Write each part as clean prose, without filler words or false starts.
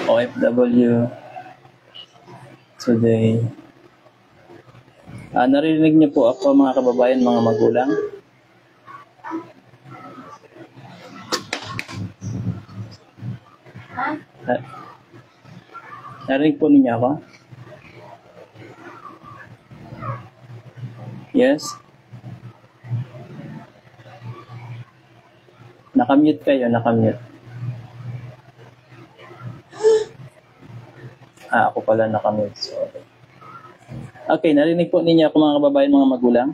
OFW today. Naririnig niyo po ako mga kababayan, mga magulang? Narinig po ninyo ako? Yes? Nakamute kayo, nakamute. Ako pala nakamute. Sorry. Okay, narinig po ninyo ako mga kababayan, mga magulang?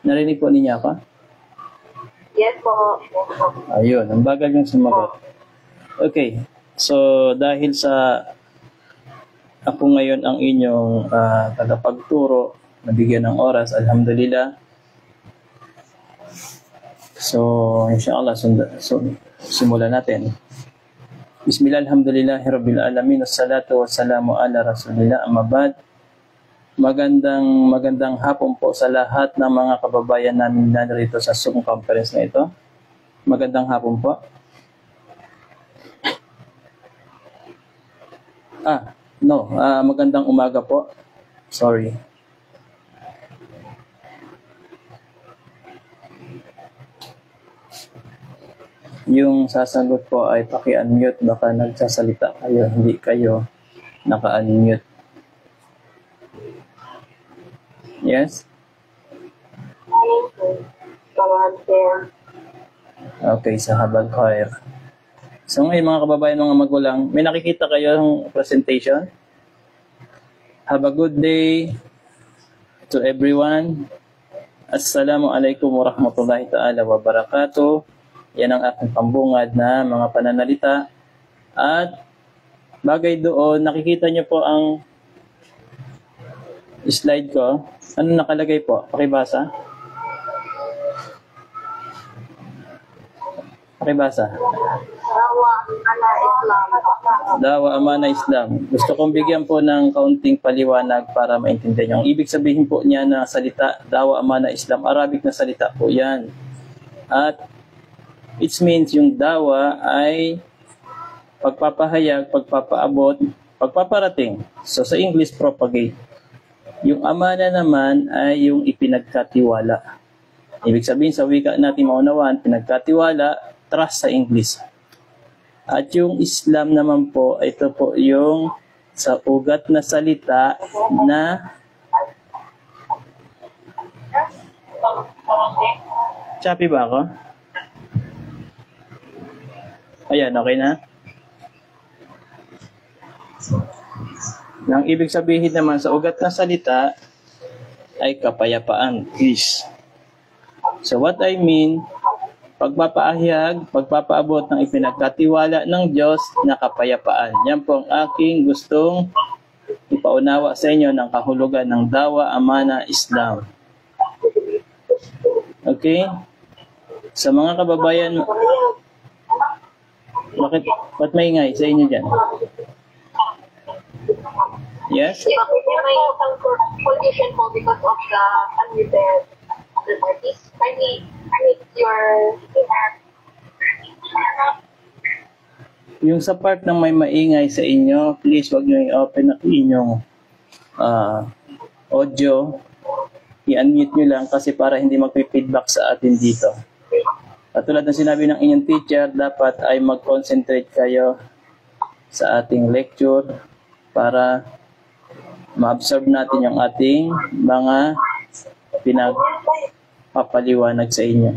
Narinig po ninyo ako? Yes po. Ayun, ang bagal yung sumagot. Okay, so dahil sa ako ngayon ang inyong tagapagturo, nabigyan ng oras, alhamdulillah. So, inshallah, simulan natin. Bismillah, alhamdulillahi rabbil alamin, wassalatu wassalamu ala rasulillah, amma ba'd. Magandang hapon po sa lahat ng mga kababayan namin narito sa Zoom conference na ito. Magandang hapon po. Magandang umaga po. Sorry. Yung sasagot po ay paki-unmute, baka nagsasalita kayo, hindi kayo naka-unmute. Yes? Okay, sa habang khair. So ngayon mga kababayan, mga magulang, may nakikita kayo ng presentation? Have a good day to everyone. Assalamualaikum warahmatullahi ta'ala wabarakatuh. Yan ang aking pambungad na mga pananalita. At bagay doon, nakikita nyo po ang slide ko. Ano nakalagay po? Pakibasa. Pakibasa. Dawa Amana Islam. Gusto kong bigyan po ng kaunting paliwanag para maintindihan nyo. Ang ibig sabihin po niya na salita, Dawa Amana Islam, Arabic na salita po yan. At it means yung dawa ay pagpapahayag, pagpapaabot, pagpaparating. So sa English, propagate. Yung amana naman ay yung ipinagkatiwala. Ibig sabihin sa wika natin maunawaan, pinagkatiwala, trust sa English. At yung Islam naman po, ito po yung sa ugat na salita na choppy ba ako? Ayan, okay na? Ang ibig sabihin naman sa ugat na salita ay kapayapaan, peace. So what I mean, pagpapaahayag, pagpapaabot ng ipinagkatiwala ng Diyos na kapayapaan. Yan po ang aking gustong ipaunawa sa inyo ng kahulugan ng Dawa Amana Islam. Okay? Sa mga kababayan, ba't maingay sa inyo dyan? Yes? May condition po because of the unmuted parties. I need your... Yung sa part ng may maingay sa inyo, please wag nyo i-open ang inyong audio. I-unmute nyo lang kasi para hindi magpi-feedback sa atin dito. At tulad ng sinabi ng inyong teacher, dapat ay mag-concentrate kayo sa ating lecture para ma-absorb natin yung ating mga pinagpapaliwanag sa inyo.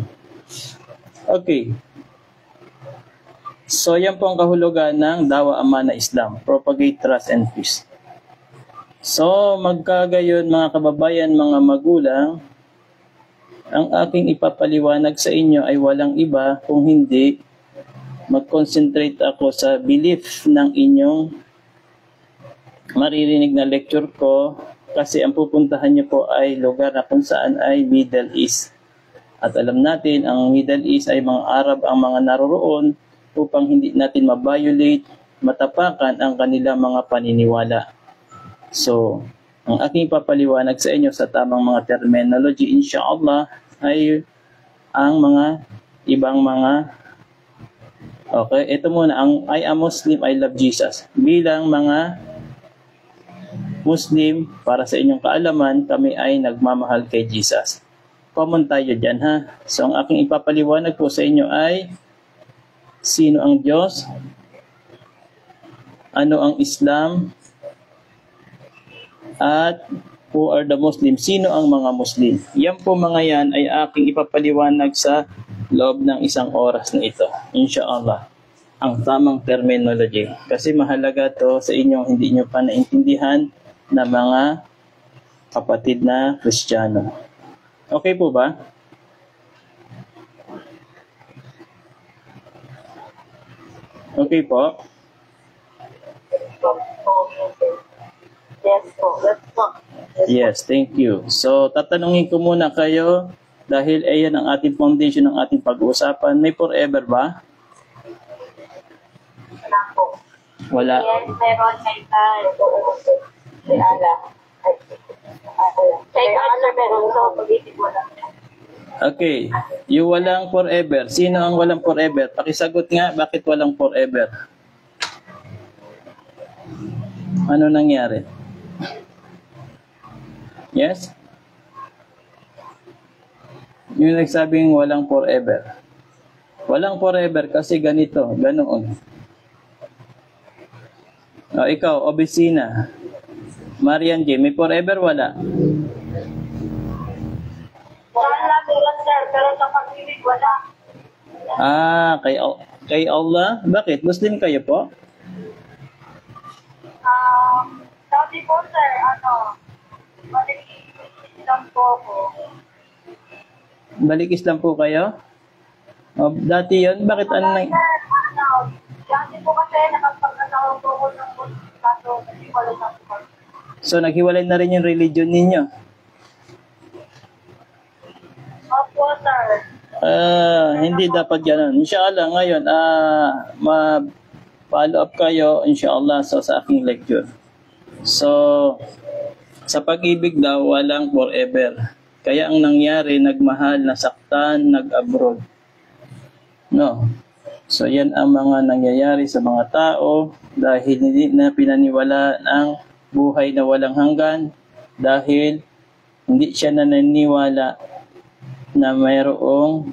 Okay. So, yan po ang kahulugan ng Dawa Amana Islam. Propagate trust and peace. So, magkagayon mga kababayan, mga magulang, ang aking ipapaliwanag sa inyo ay walang iba kung hindi mag-concentrate ako sa belief ng inyong maririnig na lecture ko kasi ang pupuntahan niyo po ay lugar na kung saan ay Middle East. At alam natin, ang Middle East ay mga Arab ang mga naroroon upang hindi natin ma-violate, matapakan ang kanilang mga paniniwala. So, Ang aking papaliwanag sa inyo sa tamang mga terminology, inshallah, ay ang mga ibang mga okay, ito muna, ang I am Muslim, I love Jesus. Bilang mga Muslim, para sa inyong kaalaman, kami ay nagmamahal kay Jesus. Common tayo dyan, ha? So, ang aking ipapaliwanag po sa inyo ay sino ang Diyos, ano ang Islam, at who are the Muslims, sino ang mga Muslim. Yan po mga yan ay aking ipapaliwanag sa loob ng 1 oras na ito. Inshallah. Ang tamang terminology. Kasi mahalaga to sa inyong hindi nyo pa naintindihan na mga kapatid na Kristiyano. Okay po ba? Okay po? Yes po. Yes po. Yes, thank you. So, tatanungin ko muna kayo dahil ayan ang ating foundation ng ating pag-uusapan. May forever ba? Wala po. Wala. Yes, meron kay Tal. Kay Ala. Kay Ala meron. So, pag-isip mo lang. Okay. Yung walang forever. Sino ang walang forever? Pakisagot nga, bakit walang forever? Ano nangyari? Yes? Yung nagsabing walang forever. Walang forever kasi ganito, ganoon. O, ikaw, Obisina. Marian J, may forever wala? Wala meron, sir. Pero sa pag-ibig, wala. Kay Allah? Bakit? Muslim kayo po? Dati po, sir, lang po ako. Balik Islam po kayo? O, dati yun? Bakit ano nang... Dati po kasi nakapag-asawa po ako ng kaso kasi wala na po. So, naghiwalay na rin yung religion ninyo? Opo, sir. Hindi dapat ganun. Inshallah, ngayon, ma-follow up kayo, inshallah, sa aking lecture. So, sa pag-ibig daw, walang forever. Kaya ang nangyari, nagmahal, nasaktan, nag-abroad. No. So, yan ang mga nangyayari sa mga tao dahil hindi na pinaniwala ang buhay na walang hanggan dahil hindi siya naniniwala na mayroong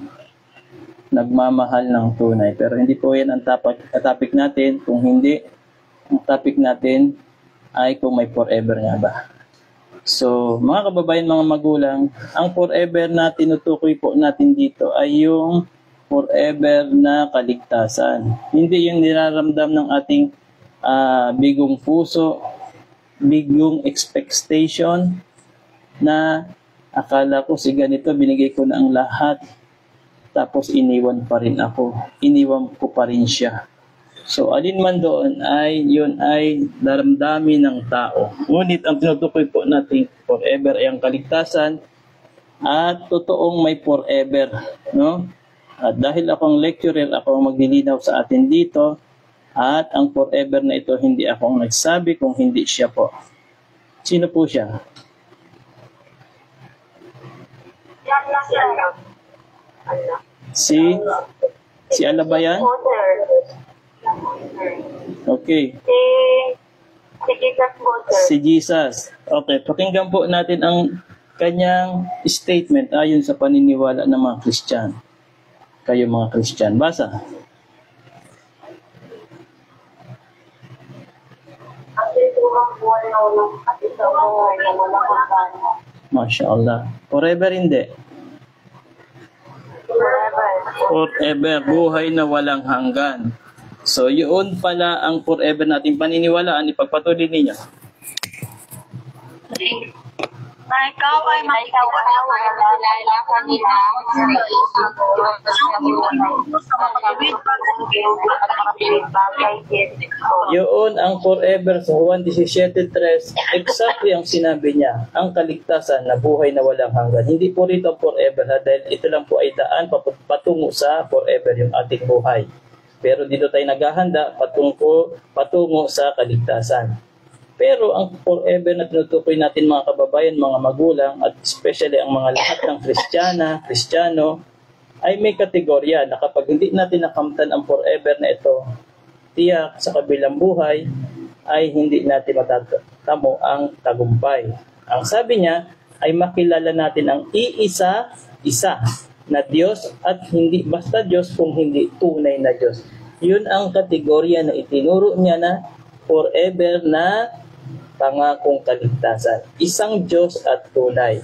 nagmamahal ng tunay. Pero hindi po yan ang topic natin. Kung hindi, ang topic natin ay kung may forever nga ba. So, mga kababayan, mga magulang, ang forever na tinutukoy po natin dito ay yung forever na kaligtasan. Hindi yung niraramdam ng ating bigong puso, bigong expectation na akala ko si ganito, binigay ko na ang lahat, tapos iniwan pa rin ako. Iniwan ko pa rin siya. So, alin man doon ay, yun ay daramdamin ng tao. Ngunit ang tinutukoy po natin forever ay ang kaligtasan at totoong may forever. No? At dahil akong lecturer, ako ang maglilinaw sa atin dito at ang forever na ito hindi ako ang nagsabi kung hindi siya po. Sino po siya? Si Allah ba yan? Okay. Si Jesus. Okay, pakinggan po natin ang kanyang statement ayon sa paniniwala ng mga Christian. Kayo mga Christian. Basa. Masya Allah. Forever hindi. Forever. Buhay na walang hanggan. So, yun pala ang forever natin paniniwalaan. Ipagpatuloy ninyo. Na ikaw ay makikawala wala kanila yun ang forever sa Juan 17:3, exactly ang sinabi niya, ang kaligtasan na buhay na walang hanggan. Hindi po rito forever dahil ito lang po ay daan patungo sa forever yung ating buhay. Pero dito tayo naghahanda patungo sa kaligtasan. Pero ang forever na tinutukoy natin mga kababayan, mga magulang, at especially ang mga lahat ng Kristiyano, ay may kategorya na kapag hindi natin nakamtan ang forever na ito, tiyak sa kabilang buhay, ay hindi natin matatamo ang tagumpay. Ang sabi niya ay makilala natin ang isa na Diyos at hindi basta Diyos kung hindi tunay na Diyos. Yun ang kategorya na itinuro niya na forever na pangakong kaligtasan. Isang Diyos at tunay.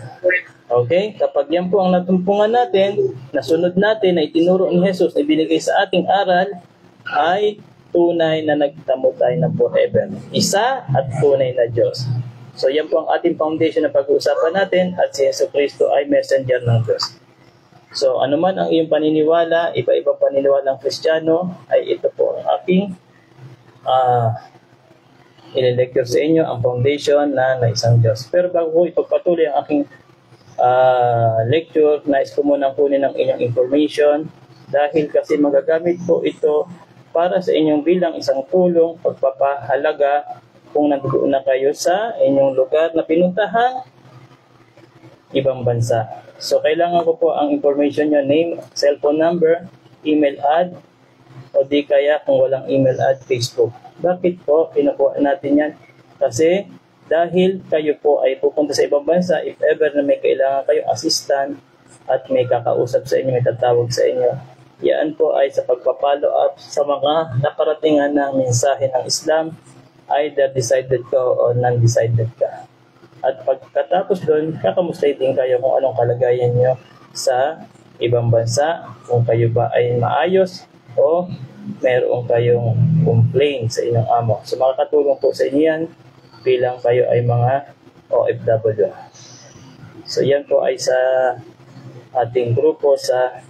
Okay? Kapag yan po ang natumpungan natin, nasunod natin na itinuro ni Jesus na ibinigay sa ating aral, ay tunay na nagtamo tayo ng forever. Isa at tunay na Diyos. So yan po ang ating foundation na pag-uusapan natin at si Jesus Cristo ay messenger ng Diyos. So anuman ang iyong paniniwala, iba-ibang paniniwala ng Kristiyano, ay ito po ang aking i-lecture sa inyo, ang foundation na isang Diyos. Pero bago ko ipagpatuloy ang aking lecture, nais ko munang kunin ang inyong information dahil kasi magagamit po ito para sa inyong bilang isang tulong, pagpapahalaga kung nandoon na kayo sa inyong lugar na pinuntahan ibang bansa. So, kailangan ko po ang information nyo, name, cellphone number, email ad, o di kaya kung walang email ad, Facebook. Bakit po kinukuha natin yan? Kasi dahil kayo po ay pupunta sa ibang bansa, if ever na may kailangan kayo assistant at may kakausap sa inyo, may tatawag sa inyo, yan po ay sa pagpapalo up sa mga nakaratingan ng mensahe ng Islam, either decided ka o non-decided ka. At pagkatapos doon, kakamustahin din kayo kung anong kalagayan nyo sa ibang bansa, kung kayo ba ay maayos o meron kayong complaint sa inyong amo. So makakatulong po sa inyo yan bilang kayo ay mga OFW. So yan po ay sa ating grupo sa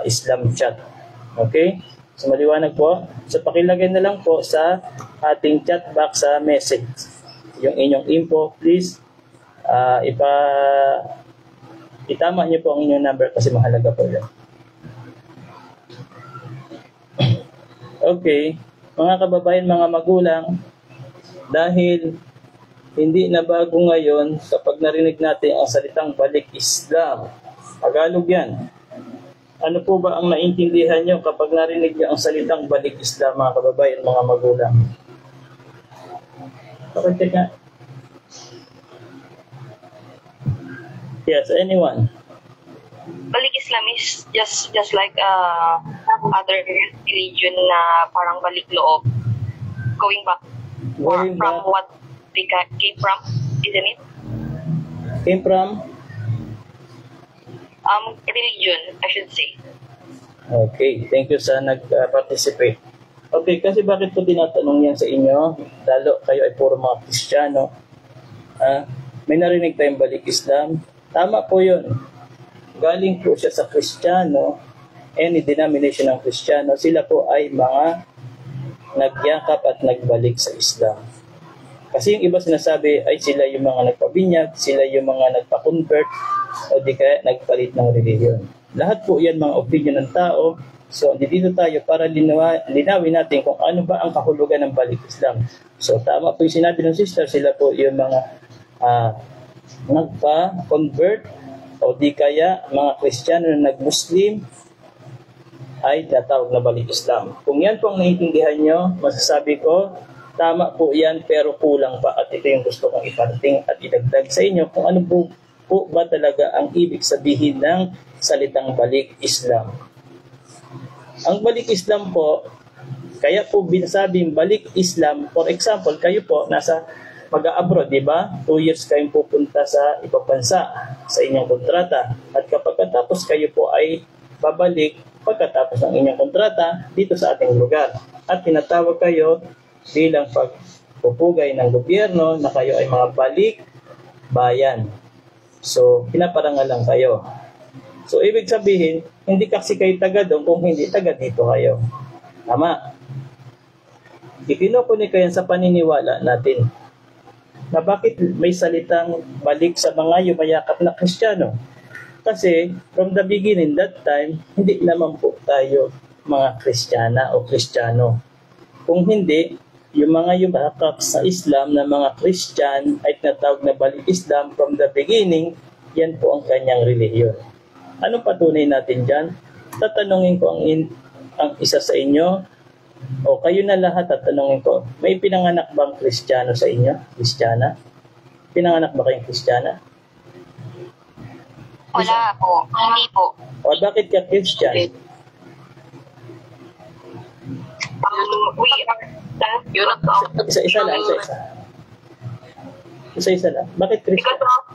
Islam chat. Okay? So maliwanag po. So pakilagay na lang po sa ating chat box sa message yung inyong info. Please itama niyo po ang inyong number kasi mahalaga po yun. Okay, mga kababayan, mga magulang, dahil hindi na bago ngayon kapag narinig natin ang salitang balik Islam. Tagalog yan. Ano po ba ang naintindihan nyo kapag narinig nyo ang salitang balik Islam, mga kababayan, mga magulang? Pakita nga. Yes, anyone? Balik Islam is just like other religion na parang balik loob, going back from what they came from, isn't it? Came from? Religion, I should say. Okay, thank you sa nag-participate. Okay, kasi bakit po tinatanong yan sa inyo? Lalo kayo ay puro mga Kristiyano. May narinig tayong balik Islam. Tama po yun. Galing po siya sa Kristiyano, any denomination ng Kristiyano, sila po ay mga nagyakap at nagbalik sa Islam. Kasi yung iba sinasabi ay sila yung mga nagpabinyag, sila yung mga nagpa-convert, o di kaya nagpalit ng religion. Lahat po yan mga opinion ng tao. So, dito tayo para linawin natin kung ano ba ang kahulugan ng balik Islam. So, tama po yung sinabi ng sister, sila po yung mga nagpa-convert, o di kaya mga Kristiyano na nag-Muslim ay tatawag na balik Islam. Kung yan po ang naiintindihan nyo, masasabi ko, tama po yan pero kulang pa. At ito yung gusto kong iparating at idagdag sa inyo kung ano po ba talaga ang ibig sabihin ng salitang balik Islam. Ang balik Islam po, kaya po binasabing balik Islam, for example, kayo po nasa mag-abroad, di ba? 2 years kayong pupunta sa ibang bansa sa inyong kontrata. At kapag katapos kayo po ay babalik pagkatapos ng inyong kontrata dito sa ating lugar. At tinatawag kayo bilang pagpupugay ng gobyerno na kayo ay mga balik bayan. So, pinaparangal lang kayo. So, ibig sabihin, hindi kasi kayo taga doon kung hindi taga dito kayo. Tama. Ikinukunik kayo sa paniniwala natin na bakit may salitang balik sa mga yumayakap na Kristiyano. Kasi from the beginning, that time, hindi naman po tayo mga Kristiyana o Kristiyano. Kung hindi, yung mga yumakap sa Islam na mga Christian ay tinatawag na balik Islam from the beginning, yan po ang kanyang relihiyon. Anong patunay natin dyan? Tatanungin ko ang isa sa inyo, o kayo na lahat tatanungin ko, may pinanganak bang Kristiyano sa inyo? Kristiyana? Pinanganak ba kayong Kristiyana? Wala po. Hindi po. O bakit ka Christian? We are unit of... Isa-isa lang. Isa-isa lang. Bakit Christian? Because of,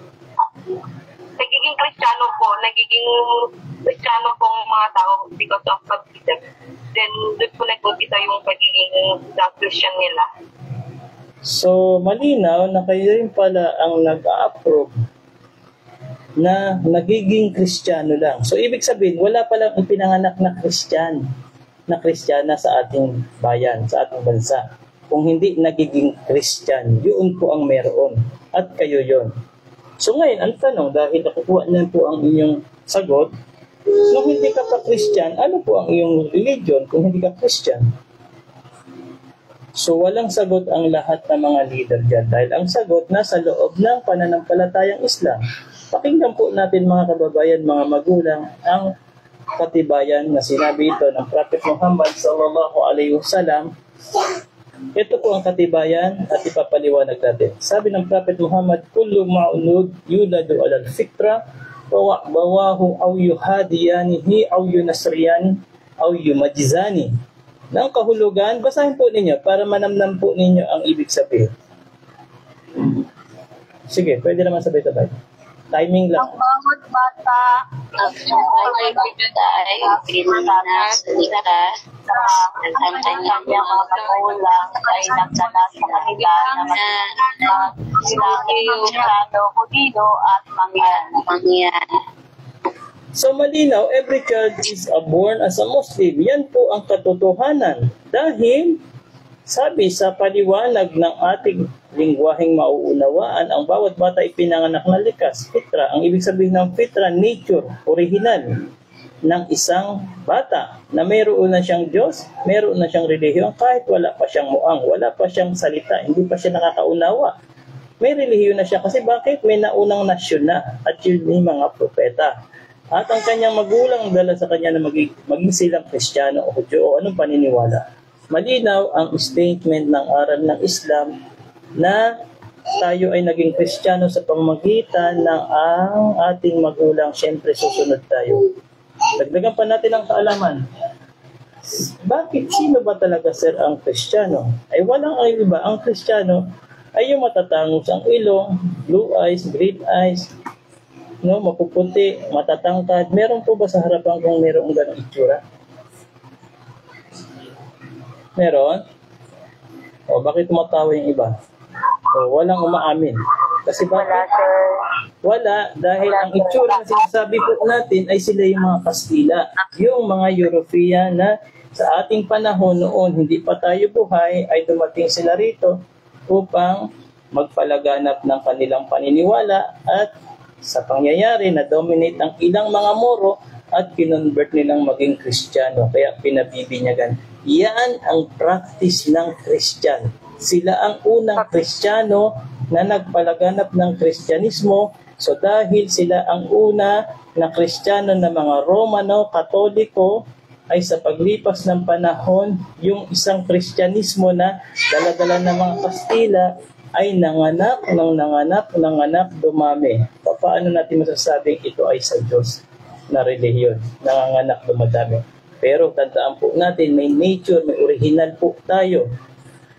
nagiging Kristiyano pong mga tao because of baptism. Then, doon po nag-umpisa yung pagiging Christian nila. So, malinaw na kayo rin pala ang nag-a-approve na nagiging Kristiyano lang. So, ibig sabihin, wala palang pinanganak na Kristiyana sa ating bayan, sa ating bansa. Kung hindi nagiging Christian, yun po ang meron. At kayo yon. So ngayon, ang tanong, dahil nakukuha na po ang inyong sagot, nung hindi ka pa Christian, ano po ang iyong religion kung hindi ka Christian? So walang sagot ang lahat ng mga leader dyan dahil ang sagot nasa loob ng pananampalatayang Islam. Pakinggan po natin mga kababayan, mga magulang, ang katibayan na sinabi ito ng Prophet Muhammad sallallahu alaihi wasallam. Ito po ang katibayan at ipapaliwanag natin. Sabi ng Prophet Muhammad, kullu ma'unud yuladu alal fitra wa bawahu aw yuhadiyanihi aw yunasriyani aw yumajizani. Nang kahulugan, basahin po ninyo para manamnam po ninyo ang ibig sabihin. Sige, pwede naman sabay-sabay. Timing lang. Ang bawat bata Ang bigay pinagsalita ang kanyang mga magulang ay nagsalas sa kanila na silang Kristiyano, Hudido at Mangyan. So malinaw, every child is born as a Muslim. Yan po ang katotohanan. Dahil, sabi sa paliwanag ng ating lingwaheng mauunawaan, ang bawat bata ay pinanganak na likas. Fitra, ang ibig sabihin ng fitra, nature, original ng isang bata na mayroon na siyang Diyos, mayroon na siyang relihiyon, kahit wala pa siyang muang, wala pa siyang salita, hindi pa siya nakakaunawa. May relihiyon na siya kasi bakit? May naunang nasyon na at yun yung mga propeta. At ang kanyang magulang dala sa kanya na maging silang Kristiyano o Hudyo o anong paniniwala. Malinaw ang statement ng aral ng Islam na tayo ay naging Kristiyano sa pamamagitan ng ang ating magulang, siyempre susunod tayo. Dagdagan pa natin ang kaalaman. Bakit sino ba talaga sir ang Kristiyano? Ay walang iba. Ang Kristiyano ay yung matatangos ang ilong, blue eyes, green eyes, no, mapuputi, matatangkad. Meron po ba sa harapan kung merong ganong itsura? Meron? O bakit tumatawa yung iba? O walang umaamin. Kasi bakit? Wala, dahil ang itsura na sinasabi po natin ay sila yung mga Kastila. Yung mga European na sa ating panahon noon, hindi pa tayo buhay, ay dumating sila rito upang magpalaganap ng kanilang paniniwala at sa pangyayari na dominate ang ilang mga Moro at kinonvert nilang maging Kristiyano. Kaya pinabibinyagan. Yan ang practice ng Christian. Sila ang unang Kristiyano na nagpalaganap ng Kristyanismo. So dahil sila ang una na Kristiyano na mga Romano, Katoliko, ay sa paglipas ng panahon, yung isang Kristyanismo na dala-dala ng mga Kastila ay nanganak, dumami. Paano natin masasabing ito ay sa Diyos na relihiyon? Nanganganak, dumadami. Pero tandaan po natin, may nature, may original po tayo.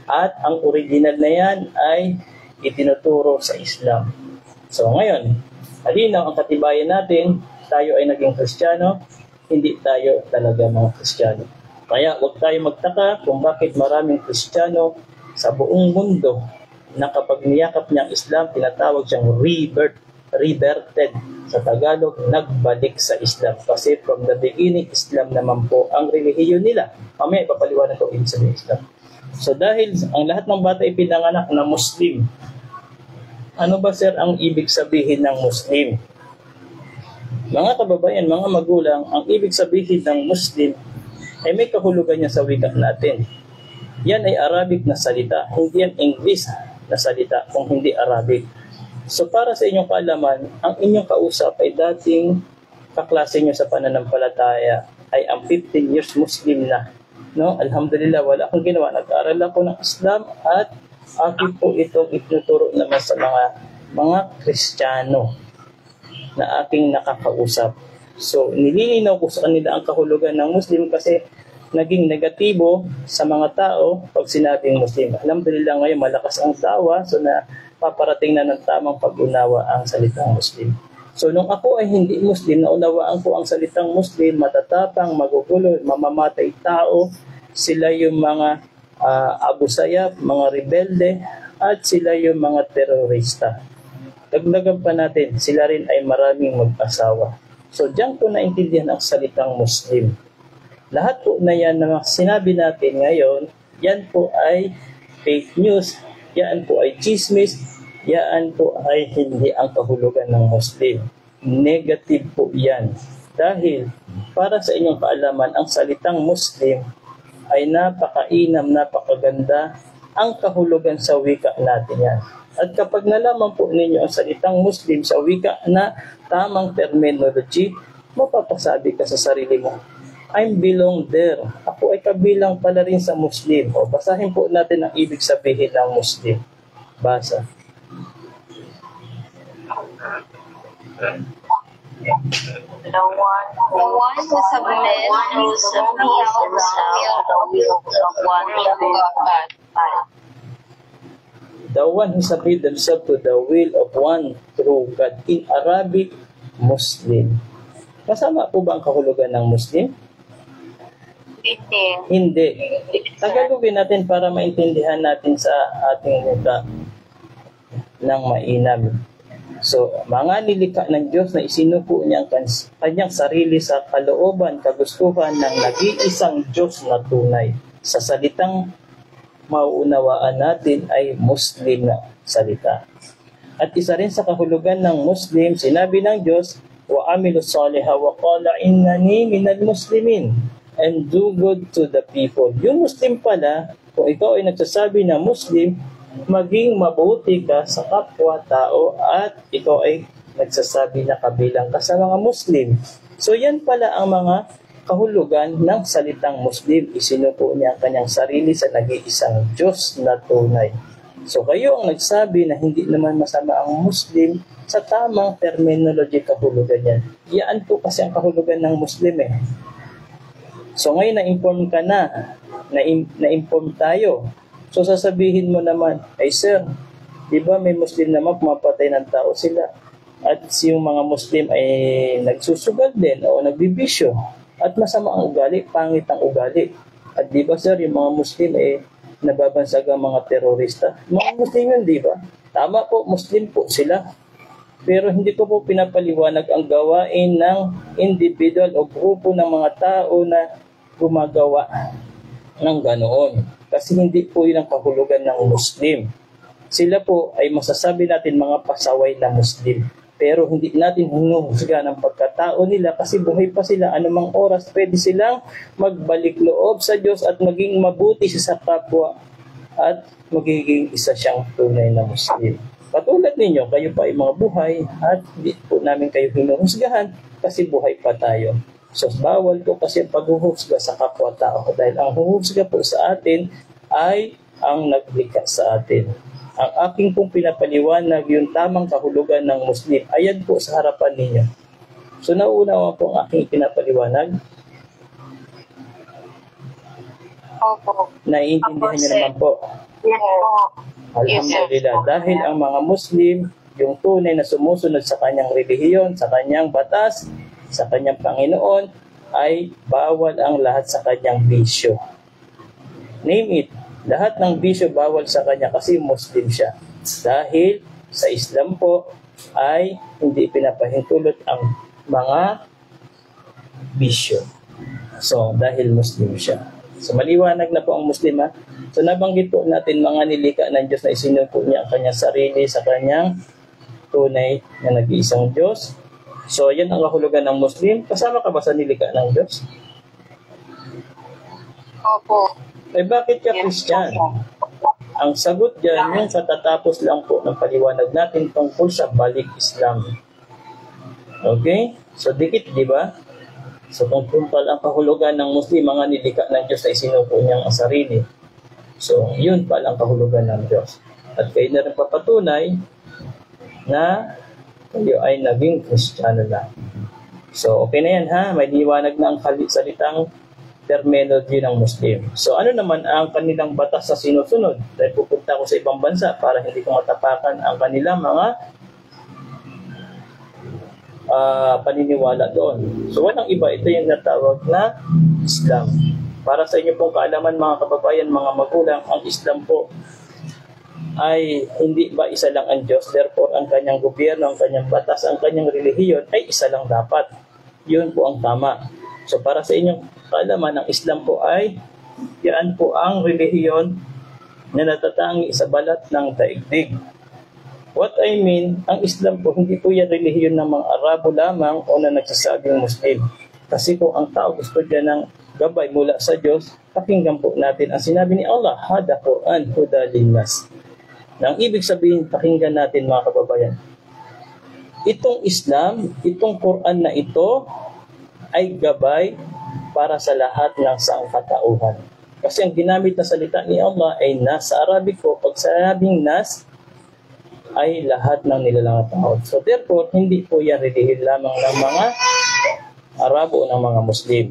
At ang original na yan ay itinuturo sa Islam. So ngayon, halinaw ang katibayan natin, tayo ay naging Kristiyano, hindi tayo talaga mga Kristiyano. Kaya huwag tayo magtaka kung bakit maraming Kristiyano sa buong mundo na kapag niyakap niyang Islam, tinatawag siyang reverted. Sa Tagalog, nagbalik sa Islam. Kasi from the beginning, Islam naman po ang relihiyon nila. Mamaya ipapaliwanag ko ibig sabihin Islam. So dahil ang lahat ng bata ay pinanganak na Muslim, ano ba sir ang ibig sabihin ng Muslim? Mga kababayan, mga magulang, ang ibig sabihin ng Muslim ay may kahulugan niya sa wika natin. Yan ay Arabic na salita, hindi yan English na salita kung hindi Arabic. So para sa inyong kaalaman, ang inyong kausap ay dating kaklase nyo sa pananampalataya ay ang 15 years Muslim na. No? Alhamdulillah, wala akong ginawa. Nag-aaral ako ng Islam at akin po itong ituturo naman sa mga Kristiyano na aking nakakausap. So nililinaw ko sa kanila ang kahulugan ng Muslim kasi naging negatibo sa mga tao pag sinabing Muslim. Alhamdulillah ngayon malakas ang dawa, so na paparating na ng tamang pag-unawa ang salitang Muslim. So nung ako ay hindi Muslim, naunawaan ko ang salitang Muslim, matatapang, magugulo, mamamatay tao, sila yung mga Abu Sayyaf, mga rebelde, at sila yung mga terorista. Dagdagan pa natin, sila rin ay maraming mag-asawa. So diyan ko naintindihan ang salitang Muslim. Lahat po na yan na sinabi natin ngayon, yan po ay fake news, yan po ay chismis, yan po ay hindi ang kahulugan ng Muslim. Negative po yan. Dahil para sa inyong kaalaman, ang salitang Muslim ay napakainam, napakaganda ang kahulugan sa wika natin yan. At kapag nalaman po ninyo ang salitang Muslim sa wika na tamang terminology, mapapasabi ka sa sarili mo, I belong there. Ako ay kabilang pala rin sa Muslim. O basahin po natin ang ibig sabihin ng Muslim. Basa. The one who submits himself to the will of one true God. The one who submit themselves to the will of one true God. In Arabic, Muslim. Kasama po ba ang kahulugan ng Muslim? Hindi. Tagalogin natin para maintindihan natin sa ating muka ng mainam. So, mga nilikha ng Diyos na isinuko niya ang kanyang sarili sa kalooban, kagustuhan ng nag-iisang Diyos na tunay. Sa salitang mauunawaan natin ay Muslim na salita. At isa rin sa kahulugan ng Muslim, sinabi ng Diyos, wa amilu salihah wa qala innani minal muslimin, and do good to the people. Yung Muslim pala, kung ikaw ay nagsasabi na Muslim, maging mabuti ka sa kapwa-tao at ikaw ay nagsasabi na kabilang ka sa mga Muslim. So yan pala ang mga kahulugan ng salitang Muslim. Isinuko niya ang kanyang sarili sa nag-iisang Diyos na tunay. So kayo ang nagsabi na hindi naman masama ang Muslim sa tamang terminology kahulugan yan. Yan po kasi ang kahulugan ng Muslim eh. So ngayon na-inform ka na-inform tayo. So sasabihin mo naman, ay sir, di ba may Muslim naman pumapatay ng tao sila? At yung mga Muslim ay nagsusugal din o nagbibisyo. At masama ang ugali, pangit ang ugali. At di ba sir, yung mga Muslim ay nababansag ang mga terorista? Mga Muslim yun, di ba? Tama po, Muslim po sila. Pero hindi ko po pinapaliwanag ang gawain ng individual o grupo ng mga tao na gumagawa ng ganoon. Kasi hindi po yun ang kahulugan ng Muslim. Sila po ay masasabi natin mga pasaway na Muslim. Pero hindi natin hinuhusga ng pagkatao nila kasi buhay pa sila. Anumang oras pwede silang magbalik loob sa Diyos at maging mabuti siya sa kapwa at magiging isa siyang tunay na Muslim. Patulad ninyo, kayo pa ay mga buhay at hindi po namin kayo hinuhusgahan kasi buhay pa tayo. So, bawal po kasi ang paghuhusga sa kapwa-tao dahil ang huhusga po sa atin ay ang naglikha sa atin. Ang aking pong pinapaliwanag yung tamang kahulugan ng Muslim. Ayan po sa harapan ninyo. So, nauunawa po ang aking pinapaliwanag. Opo. Naiintindihan niyo naman po. Yes po. Alhamdulillah. Dahil ang mga Muslim, yung tunay na sumusunod sa kanyang relihiyon, sa kanyang batas, sa kanyang Panginoon, ay bawal ang lahat sa kanyang bisyo. Name it. Lahat ng bisyo bawal sa kanya kasi Muslim siya. Dahil sa Islam po ay hindi pinapahintulot ang mga bisyo. So, dahil Muslim siya. So, maliwanag na po ang Muslim ha. So, nabanggit po natin mga nilikha ng Diyos na isinuko niya ang kanyang sarili sa kanyang tunay na nag-iisang Diyos. So, yan ang kahulugan ng Muslim. Kasama ka ba sa nilikha ng Diyos? Opo. Ay bakit ka Christian? Ang sagot dyan, yung katatapos lang po ng paliwanag natin tungkol sa balik Islam. Okay? So dikit, di ba? So kung kumpal ang kahulugan ng Muslim, mga nilikha ng Diyos ay sinuko niyang ang sarili. So yun pala ang kahulugan ng Diyos. At kayo na rin papatunay na kayo ay naging Kristiyano na. So okay na yan ha, may liwanag na ang salitang terminology ng Muslim. So ano naman ang kanilang batas sa sinusunod? Dahil pupunta ako sa ibang bansa para hindi ko matapakan ang kanilang mga paniniwala doon. So walang iba, ito yung natawag na Islam. Para sa inyo pong kaalaman mga kababayan, mga magulang, ang Islam po ay hindi ba isa lang ang Diyos? Therefore, ang kanyang gobyerno, ang kanyang batas, ang kanyang relihiyon ay isa lang dapat. Yun po ang tama. So para sa inyong kaalaman, ang Islam po ay yan po ang relihiyon na natatangi sa balat ng daigdig. What I mean, ang Islam po, hindi po yan relihiyon ng mga Arabo lamang o na nagsasabing Muslim. Kasi kung ang tao gusto dyan ng gabay mula sa Diyos, pakinggan po natin ang sinabi ni Allah, Hada Quran Huda Linnas. Nang ibig sabihin, pakinggan natin mga kababayan. Itong Islam, itong Quran na ito, ay gabay para sa lahat ng sangkatauhan. Kasi ang ginamit na salita ni Allah ay nas. Sa Arabic po, pag sabing nas, ay lahat ng nilalang tao. So therefore, hindi po yan relihiyon lamang ng mga Arabo o ng mga Muslim.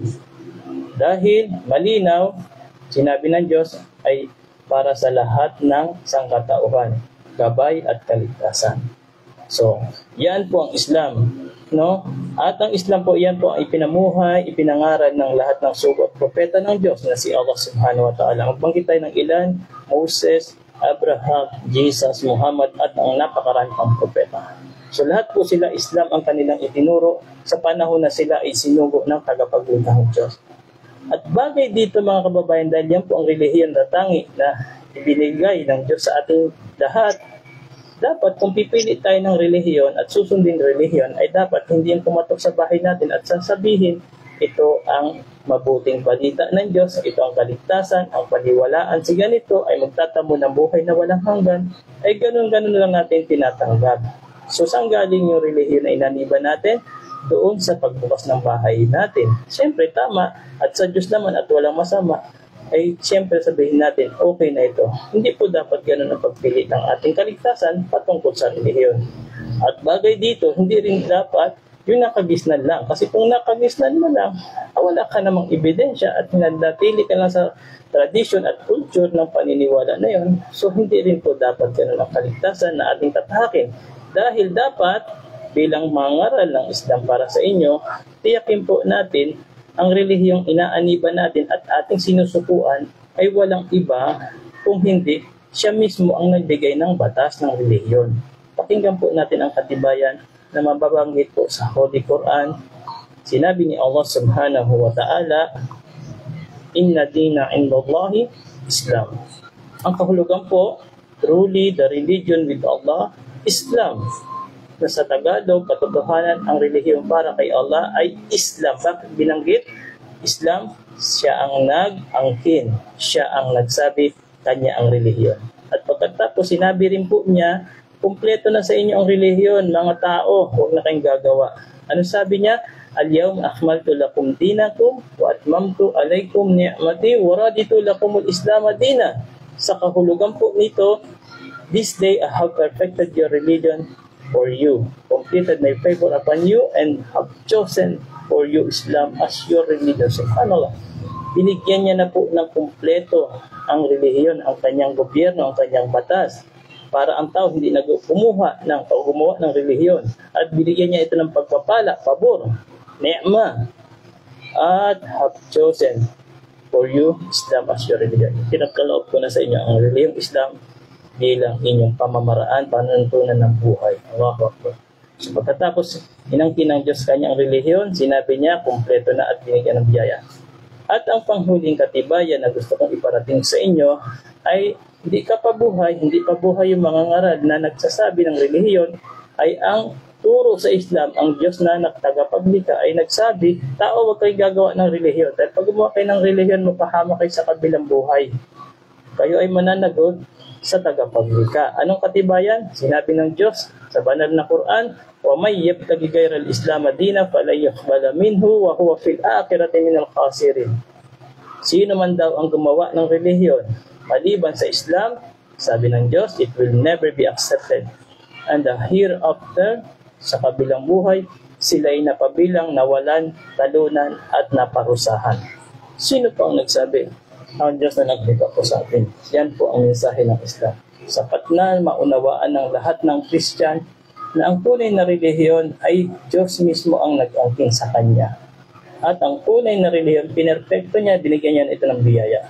Dahil malinaw, sinabi ng Diyos ay para sa lahat ng sangkatauhan, gabay at kaligtasan. So, yan po ang Islam, no? At ang Islam po, yan po ang ipinamuhay, ipinangaral ng lahat ng sugo at propeta ng Diyos na si Allah subhanahu wa ta'ala. Magbanggit tayo ng ilan, Moses, Abraham, Jesus, Muhammad at ang napakarami pang propeta. So lahat po sila Islam ang kanilang itinuro sa panahon na sila ay sinugo ng tagapaglingkang Diyos. At bagay dito mga kababayan, dahil yan po ang relihiyon na tangi na ibinigay ng Diyos sa ating lahat, dapat kung pipili tayo ng relihiyon at susundin relihiyon, ay dapat hindi yung pumatok sa bahay natin at sasabihin, ito ang mabuting balita ng Diyos, ito ang kaligtasan, ang paniwalaan, si ganito ay magtatamo ng buhay na walang hanggan, ay ganun-ganun lang natin tinatanggap. So saan galing yung relihiyon na inaniba natin? Doon sa pagbukas ng bahay natin. Siyempre tama, at sa Diyos naman at walang masama, ay siyempre sabihin natin, okay na ito. Hindi po dapat ganun ang pagpili ng ating kaligtasan patungkol sa relihiyon. At bagay dito, hindi rin dapat yung nakagisnan lang. Kasi kung nakagisnan mo lang, wala ka namang ebidensya at nanatili ka lang sa tradition at culture ng paniniwala na yun. So hindi rin po dapat ganun ang kaligtasan na ating tatahakin. Dahil dapat bilang mangaral ng Islam para sa inyo, tiyakin po natin ang relihiyong inaaniba natin at ating sinusukuan ay walang iba kung hindi siya mismo ang nagbigay ng batas ng relihiyon. Pakinggan po natin ang katibayan na mababanggit po sa Holy Quran. Sinabi ni Allah subhanahu wa ta'ala, Inna dina indallahi Islam. Ang kahulugan po, truly the religion with Allah, Islam. Na sa Tagalog, katotohanan ang relihiyon para kay Allah ay Islam. Bakit binanggit? Islam, siya ang nag-angkin. Siya ang nagsabi, kanya ang relihiyon. At pagkatapos, sinabi rin po niya, kumpleto na sa inyo ang relihiyon, mga tao, huwag na kayong gagawa. Ano sabi niya? Al-yawm akmaltu lakum dinakum wa atmamtu alaykum ni'mati wa raditu lakumul Islam dina. Sa kahulugan po nito, this day I have perfected your religion for you, completed my favor upon you, and have chosen for you Islam as your religion. Subhanallah. Binigyan niya na po ng kumpleto ang relihiyon, ang kanyang gobyerno, ang kanyang batas, para ang tao hindi gumawa ng relihiyon. At binigyan niya ito ng pagpapala, pabor, ni'ma, at have chosen for you Islam as your religion. Pinagkaloob ko na sa inyo ang relihiyong Islam bilang inyong pamamaraan, panuntunan ng buhay. Allahu Akbar. So pagkatapos, inangkin ng Diyos kanyang relihiyon, sinabi niya, kumpleto na at binigyan ng biyaya. At ang panghuling katibayan na gusto kong iparating sa inyo ay hindi pa buhay yung mga ngaral na nagsasabi ng relihiyon ay ang turo sa Islam, ang Diyos na tagapaglikha ay nagsabi, tao, huwag kayo gagawa ng relihiyon. Dahil pag gumawa kayo ng relihiyon, mapahama kayo sa kabilang buhay. Kayo ay mananagot sa tagapaglikha. Anong katibayan? Sinabi ng Diyos sa banal na Quran, وَمَنْ يَبْتَغِ غَيْرَ الْإِسْلَامَ دِينًا فَلَنْ يُقْبَلَ مِنْهُ وَهُوَ فِي الْآخِرَةِ مِنَ الْخَاسِرِينَ. Sino man daw ang gumawa ng relihiyon maliban sa Islam, sabi ng Diyos, it will never be accepted. And the hereafter, sa kabilang buhay, sila'y napabilang, nawalan, talunan, at naparusahan. Sino po ang nagsabi? Ang Diyos na naglikha po sa atin. Yan po ang mensahe ng Islam. Sapat na maunawaan ng lahat ng Christian na ang tunay na relihiyon ay Diyos mismo ang nag-angking sa Kanya. At ang tunay na relihiyon, pinerfecto niya, binigyan niya ito ng biyaya.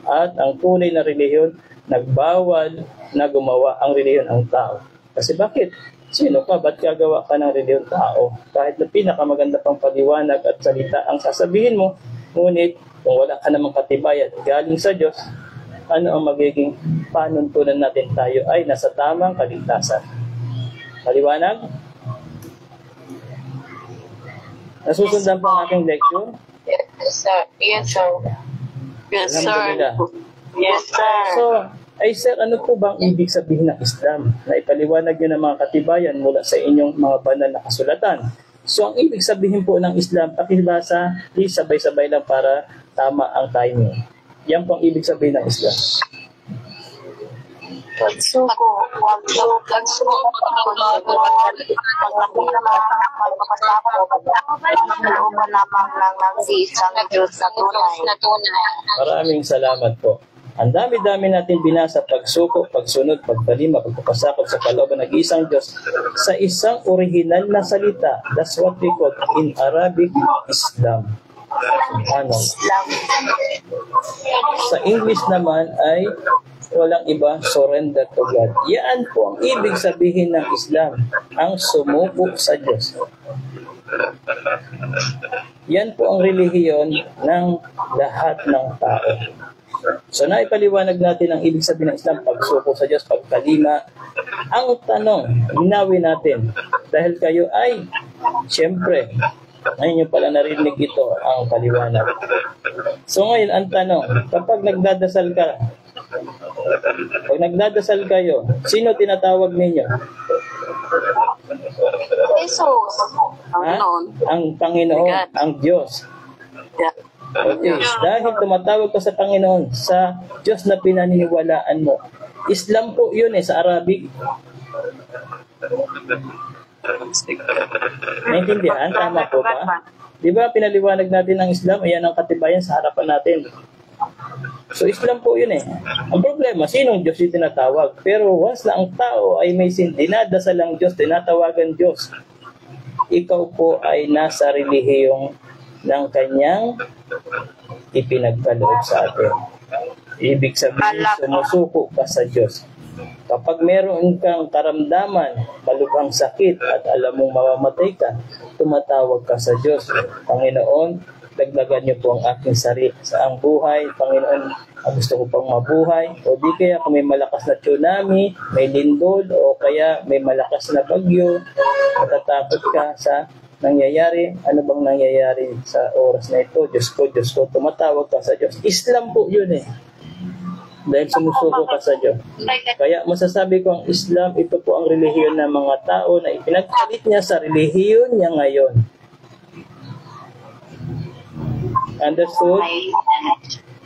At ang tunay na relihiyon, nagbawal na gumawa ang relihiyon ang tao. Kasi bakit? Sino ka? Ba't gagawa ka ng relihiyon tao? Kahit na pinakamaganda pang paliwanag at salita ang sasabihin mo, ngunit kung wala ka namang katibayan galing sa Diyos, ano ang magiging panuntunan natin? Tayo ay nasa tamang kaligtasan. Maliwanag? Nasusundan po ang ating lecture? Yes, sir. Yes, sir. Yes, sir. Alhamdulillah. Yes, sir. So, ay sir, ano po bang ibig sabihin ng Islam? Na ipaliwanag nyo ng mga katibayan mula sa inyong mga banal na kasulatan. So, ang ibig sabihin po ng Islam, pakibasa, please sabay-sabay lang para tama ang timing. Yan po ang ibig sabihin ng Islam. Pagsuko, Maraming salamat po. Ang dami-dami natin binasa, pagsuko, pagsunod, pagtalima, pagpapasakop sa kalooban ng isang Diyos sa isang original na salita. That's what we call in Arabic, Islam. Ano? Sa English naman ay walang iba, surrender to God. Yan po ang ibig sabihin ng Islam, ang sumuko sa Diyos. Yan po ang relihiyon ng lahat ng tao. So naipaliwanag natin ang ibig sabihin ng Islam, pagsuko sa Diyos, pagkalima. Ang tanong, linawin natin, dahil kayo ay, siyempre, ngayon yung pala narinig ito, ang paliwanag. So ngayon, ang tanong, kapag nagdadasal ka, pag nagdadasal kayo, sino tinatawag ninyo? Jesus. Ang Panginoon, ang Diyos. Okay. Dahil tumatawag ka sa Panginoon, sa Diyos na pinaniniwalaan mo. Islam po yun sa Arabic. Naintindihan? Tama po ba? Di ba pinaliwanag natin ang Islam? Ayan ang katibayan sa harapan natin. So Islam po yun Ang problema, sinong Diyos yung tinatawag? Pero once na ang tao ay may sin, dinadasal ang Diyos, tinatawagan Diyos, ikaw po ay nasa relihiyong ng kanyang ipinagkaloob sa atin. Ibig sabihin, sumusuko ka sa Diyos. Kapag meron kang karamdaman, malubhang sakit at alam mong mamamatay ka, tumatawag ka sa Diyos. Panginoon, dagdagan niyo po ang aking sarili sa ang buhay. Panginoon, gusto ko pang mabuhay. O di kaya kung may malakas na tsunami, may lindol, o kaya may malakas na bagyo, matatakot ka sa nangyayari. Ano bang nangyayari sa oras na ito? Diyos ko, tumatawag ka sa Diyos. Islam po yun dahil sumusuko ka sa Diyos. Kaya masasabi ko ang Islam, ito po ang relihiyon ng mga tao na ipinagpalit niya sa relihiyon niya ngayon. Understood?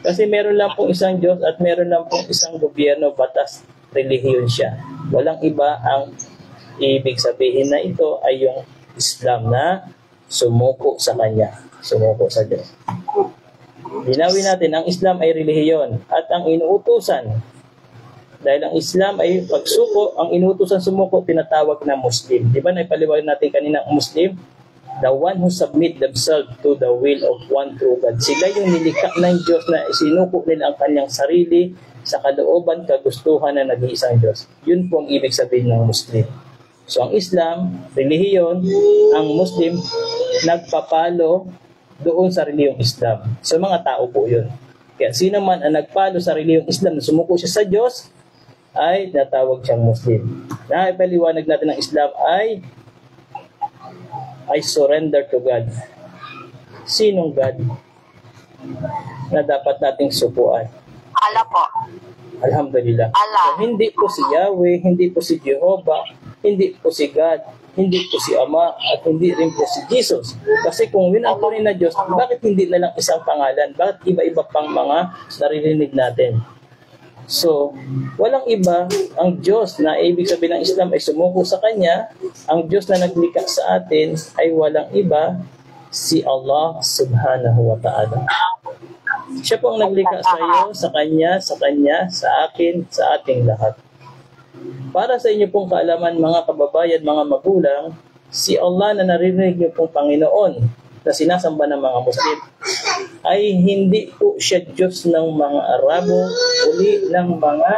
Kasi meron lang pong isang Diyos at meron lang pong isang gobyerno, batas, relihiyon siya. Walang iba. Ang ibig sabihin na ito ay yung Islam na sumuko sa Kanya. Sumuko sa Diyos. Linawin natin, ang Islam ay relihiyon at ang inuutusan. Dahil ang Islam ay pagsuko, ang inuutusan sumuko, tinatawag na Muslim. Di ba naipaliwanag natin kanina ang Muslim? The one who submit themselves to the will of one true God. Sila yung nilikha ng Diyos na isinuko nila ang kanyang sarili sa kalooban, kagustuhan na nag-iisang Diyos. Yun po ang ibig sabihin ng Muslim. So ang Islam, relihiyon, ang Muslim, nagpapalo doon sa relihiyong Islam. So mga tao po yun. Kaya sino man ang nagpalo sa relihiyong Islam na sumuko siya sa Diyos, ay natawag siyang Muslim. Na ipaliwanag natin ng Islam ay ay surrender to God. Sinong God na dapat nating supuan? Allah po. Alhamdulillah. Allah. So, hindi po si Yahweh, hindi po si Jehovah, hindi po si God, hindi po si Ama, at hindi rin po si Jesus. Kasi kung winangkunin na Diyos, bakit hindi na lang isang pangalan? Bakit iba-iba pang mga naririnig natin? So, walang iba ang Diyos na ibig sabihin ng Islam ay sumuko sa Kanya. Ang Diyos na naglikha sa atin ay walang iba, si Allah subhanahu wa ta'ala. Siya po ang naglikha sa iyo, sa Kanya, sa akin, sa ating lahat. Para sa inyo pong kaalaman mga kababayan, mga magulang, si Allah na naririnig niyo pong Panginoon na sinasamba ng mga Muslim ay hindi po siya Diyos ng mga Arabo, uli ng mga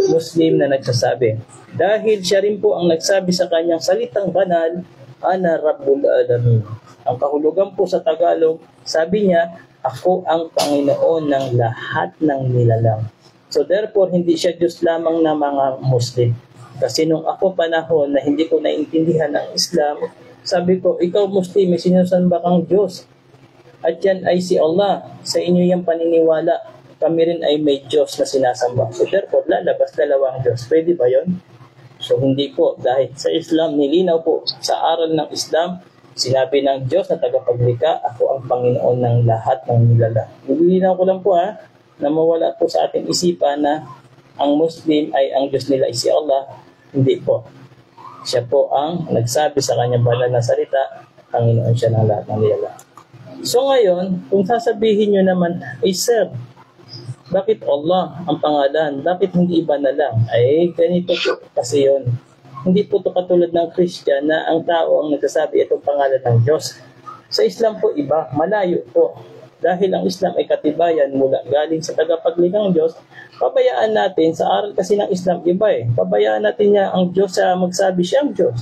Muslim na nagsasabi. Dahil siya rin po ang nagsabi sa kanyang salitang banal, Ana Rabbul Alamin. Ang kahulugan po sa Tagalog, sabi niya, ako ang Panginoon ng lahat ng nilalang. So therefore, hindi siya Diyos lamang na mga Muslim. Kasi nung ako panahon na hindi ko naintindihan ang Islam, sabi ko, ikaw Muslim, may sinusamba kang Diyos. At yan ay si Allah. Sa inyo yung paniniwala. Kami rin ay may Diyos na sinasamba. So therefore, lalabas dalawang Diyos. Pwede ba yun? So hindi po. Dahil sa Islam, nilinaw po sa aral ng Islam, sinabi ng Diyos na tagapaglikha, ako ang Panginoon ng lahat ng nilalang. Nilinaw ko lang po na mawala po sa ating isipan na ang Muslim ay ang Diyos nila ay si Allah. Hindi po. Siya po ang nagsabi sa kanyang banal na salita, Panginoon siya ng lahat ng nilalang. So ngayon, kung sasabihin nyo naman, ay sir, bakit Allah ang pangalan? Bakit hindi iba na lang? Ay ganito po kasi yun. Hindi po ito katulad ng Christian na ang tao ang nagsasabi itong pangalan ng Diyos. Sa Islam po iba, malayo po. Dahil ang Islam ay katibayan mula galing sa tagapaglikhang Diyos, pabayaan natin, sa aral kasi ng Islam iba pabayaan natin niya ang Diyos sa magsabi siyang Diyos.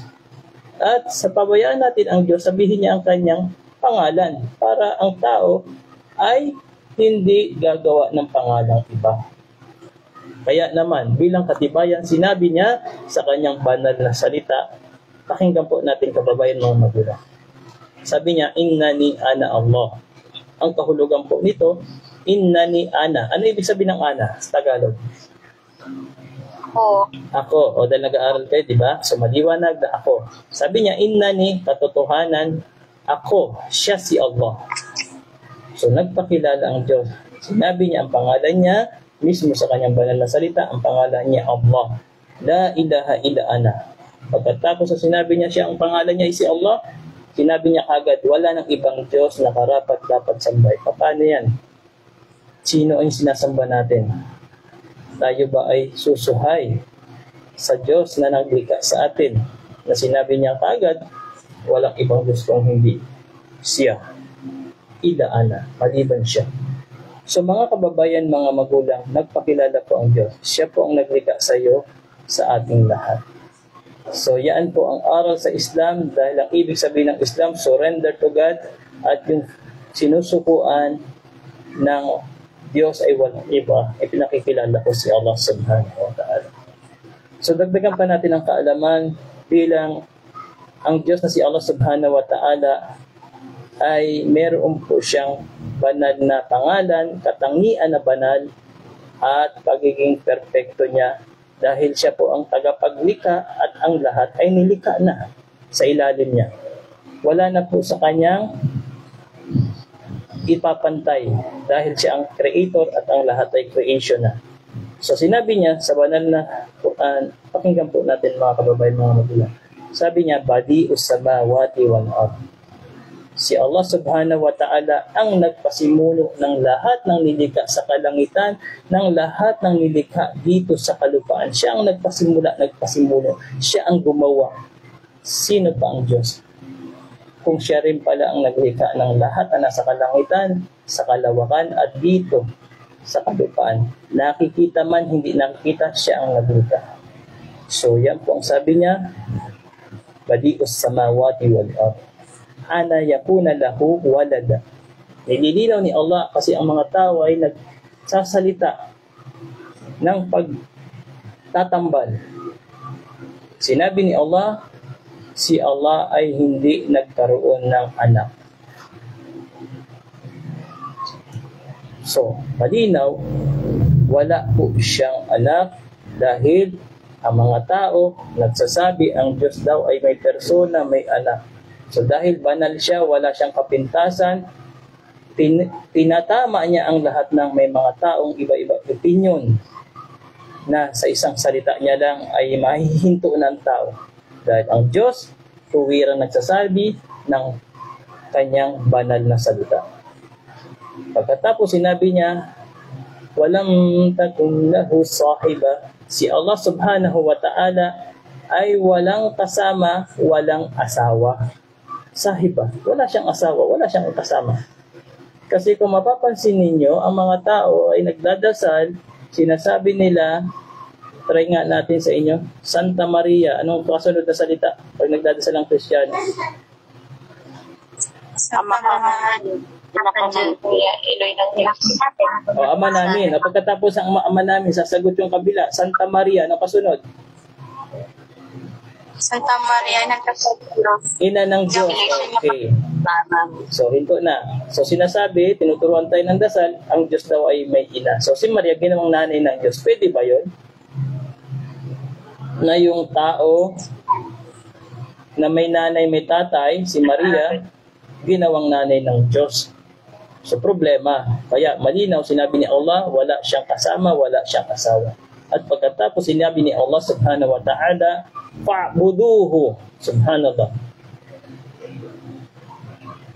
At sa pabayaan natin ang Diyos, sabihin niya ang kanyang pangalan para ang tao ay hindi gagawa ng pangalang iba. Kaya naman, bilang katibayan, sinabi niya sa kanyang banal na salita, pakinggan po natin kababayan mga magulang. Sabi niya, Innani ana Allah. Ang kahulugan po nito, Innani ana. Ano ibig sabihin ng ana sa Tagalog? Ako. O dahil nag-aaral kayo, di ba? So maliwanag na ako. Sabi niya, Innani, katotohanan, ako, siya si Allah. So nagpakilala ang Diyos. Sinabi niya ang pangalan niya, mismo sa kanyang banal na salita, ang pangalan niya Allah. La ilaha illa ana. Pagkatapos sa sinabi niya siya, ang pangalan niya ay si Allah, sinabi niya kagad, wala ng ibang Diyos na karapat dapat sambay. Paano yan? Sino ang sinasamba natin? Tayo ba ay susuhay sa Diyos na naglikha sa atin? Na sinabi niya kagad, walang ibang Diyos kung hindi siya. Illa ana, maliban siya. So mga kababayan, mga magulang, nagpakilala po ang Diyos. Siya po ang naglikha sa iyo, sa ating lahat. So yan po ang aral sa Islam dahil ang ibig sabihin ng Islam, surrender to God, at yung sinusukuan ng Diyos ay walang iba, ay pinakikilala ko si Allah subhanahu wa ta'ala. So dagdagan pa natin ang kaalaman bilang ang Diyos na si Allah subhanahu wa ta'ala ay meron po siyang banal na pangalan, katangian na banal, at pagiging perfecto niya dahil siya po ang tagapaglikha at ang lahat ay nilikha na sa ilalim niya. Wala na po sa kanyang ipapantay dahil siya ang creator at ang lahat ay creation na. So sinabi niya sa banal na Quran, pakinggan po natin mga kababayan, mga magulang. Sabi niya, Badi'us samawati wal ardh. Si Allah subhanahu wa ta'ala ang nagpasimuno ng lahat ng nilikha sa kalangitan, ng lahat ng nilikha dito sa kalupaan. Siya ang nagpasimuno. Siya ang gumawa. Sino pa ang Diyos? Kung siya rin pala ang naglikha ng lahat na nasa kalangitan, sa kalawakan at dito sa kalupaan. Nakikita man, hindi nakikita, siya ang naglikha. So yan po ang sabi niya, Badi'us samawati wal ardh. Ana yakuna lahu walada. Nililinaw ni Allah kasi ang mga tao ay nagsasalita ng pagtatambal. Sinabi ni Allah, si Allah ay hindi nagkaroon ng anak. So, malinaw, wala po siyang anak dahil ang mga tao nagsasabi ang Diyos daw ay may persona, may anak. So dahil banal siya, wala siyang kapintasan, tinatama niya ang lahat ng may mga taong iba-iba opinion na sa isang salita niya lang ay mahihinto ng tao. Dahil ang Diyos, tuwirang nagsasabi ng kanyang banal na salita. Pagkatapos sinabi niya, walam takun lahu sahiba, si Allah subhanahu wa ta'ala ay walang kasama, walang asawa. Sahiba, wala siyang asawa, wala siyang kasama. Kasi kung mapapansin ninyo, ang mga tao ay nagdadasal, sinasabi nila, try nga natin sa inyo, Santa Maria, anong kasunod na salita pag nagdadasal ang Kristiyano? Ama namin, Eloy ng Diyos. O, Ama namin. O, pagkatapos ang Ama namin, sasagot yung kabila, Santa Maria, anong kasunod? Santa Maria ng Diyos. Ina ng Diyos. Okay. So, hinto na. So, sinasabi, tinuturuan tayo ng dasal, ang Diyos daw ay may ina. So, si Maria, ginawang nanay ng Diyos. Pwede ba yun? Na yung tao na may nanay, may tatay, si Maria, ginawang nanay ng Diyos. So, problema. Kaya, malinaw, sinabi ni Allah, wala siyang kasama, wala siyang asawa. At pagkatapos, sinabi ni Allah subhanahu wa ta'ala, fa'buduhu. Subhanallah.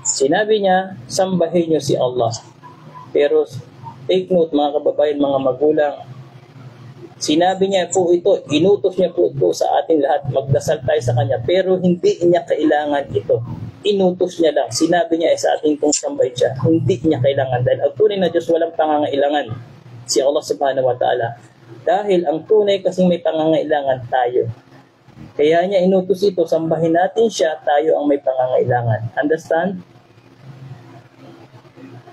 Sinabi niya, sambahin niyo si Allah. Pero, take note mga kababayan, mga magulang, sinabi niya po ito, inutos niya po ito sa ating lahat, magdasal tayo sa Kanya, pero hindi niya kailangan ito. Inutos niya lang, sinabi niya sa ating kung sambay siya, hindi niya kailangan. Dahil ang tunay na Diyos walang pangangailangan, si Allah subhanahu wa ta'ala. Dahil ang tunay kasing may pangangailangan tayo. Kaya niya inutos ito, sambahin natin siya, tayo ang may pangangailangan. Understand?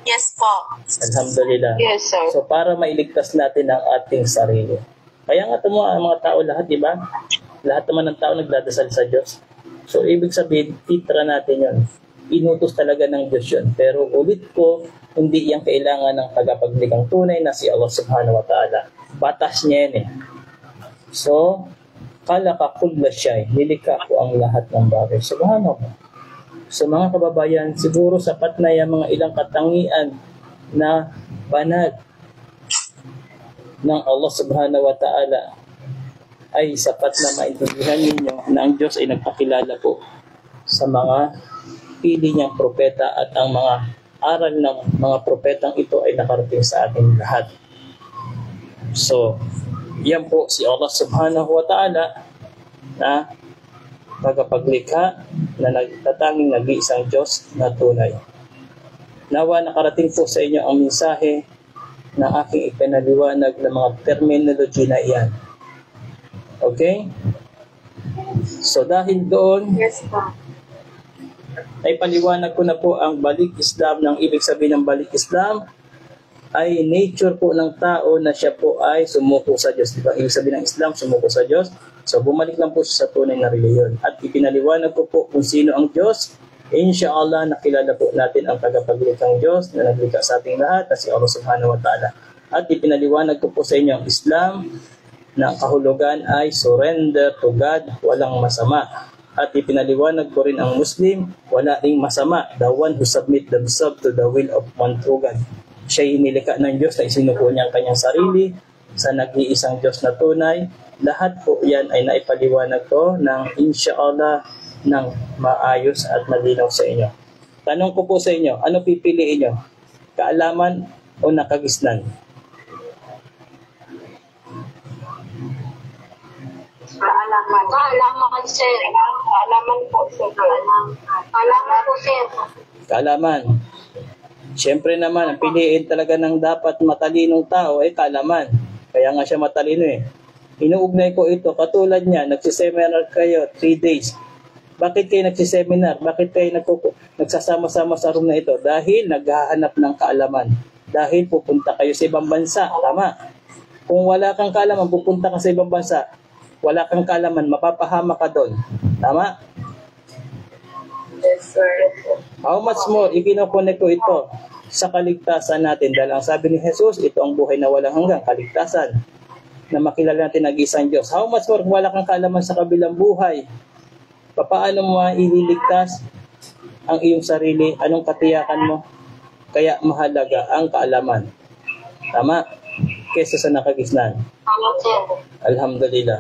Yes po. Alhamdulillah. Yes, sir. So para mailigtas natin ang ating sarili. Kaya nga ito ang mga tao lahat, di ba? Lahat naman ng tao nagdadasal sa Diyos. So ibig sabihin, titra natin yun. Inutos talaga ng Diyos yun. Pero ulit ko, hindi yan kailangan ng tagapaglikang tunay na si Allah subhanahu wa ta'ala. Batas niya yan eh. So, kalaka kulla siya, nilikha ko ang lahat ng bagay. Subhanallah. So mga kababayan, siguro sapat na yung mga ilang katangian na banal ng Allah subhanahu wa ta'ala ay sapat na maintindihan ninyo na ang Diyos ay nagpakilala po sa mga pili niyang propeta at ang mga aral ng mga propetang ito ay nakarating sa ating lahat. So, yan po si Allah subhanahu wa ta'ala na tagapaglikha na nagtatanging nag-iisang Diyos na tunay. Nawa nakarating po sa inyo ang mensahe na aking ipinaliwanag ng mga terminology na iyan. Okay? So dahil doon, Yes, po. ay paliwanag ko na po ang balik Islam. Ng ibig sabihin ng balik Islam ay nature po ng tao na siya po ay sumuko sa Diyos. Diba? Ibig sabihin ng Islam, sumuko sa Diyos. So bumalik lang po siya sa tunay na reliyon. At ipinaliwanag ko po kung sino ang Diyos. Inshallah, nakilala po natin ang tagapaglikhang Diyos na naglikha sa ating lahat na si Allah subhanahu wa ta'ala. At ipinaliwanag ko po sa inyo ang Islam na ang kahulugan ay surrender to God, walang masama. At ipinaliwanag ko rin ang Muslim, wala ring masama, the one who submit themselves to the will of one true God. Siya'y nilikha ng Diyos na isinuko niya ang kanyang sarili sa nag-iisang Diyos na tunay. Lahat po yan ay naipaliwanag ko ng inshallah ng maayos at malinaw sa inyo. Tanong ko po sa inyo, ano pipiliin nyo? Kaalaman o nakagisnan? Kaalaman. Kaalaman, sir. Kaalaman po, sir. Kaalaman po, sir. Kaalaman. Siyempre naman, ang piliin talaga ng dapat matalinong tao ay kaalaman. Kaya nga siya matalino eh. Inuugnay ko ito, katulad niya, nagsiseminar kayo 3 days. Bakit kayo nagsiseminar? Bakit kayo nagsasama-sama sa room na ito? Dahil naghahanap ng kaalaman. Dahil pupunta kayo sa ibang bansa. Tama. Kung wala kang kaalaman, pupunta ka sa ibang bansa. Wala kang kaalaman, mapapahama ka doon. Tama? Yes, sir. How much more, ikinokonek ko ito sa kaligtasan natin. Dahil ang sabi ni Jesus, ito ang buhay na walang hanggang kaligtasan. Na makilala natin ang isang Diyos. How much more, kung wala kang kaalaman sa kabilang buhay, paano mo ililigtas ang iyong sarili? Anong katiyakan mo? Kaya mahalaga ang kaalaman. Tama? Kesa sa nakagisnan. Tama po. Alhamdulillah.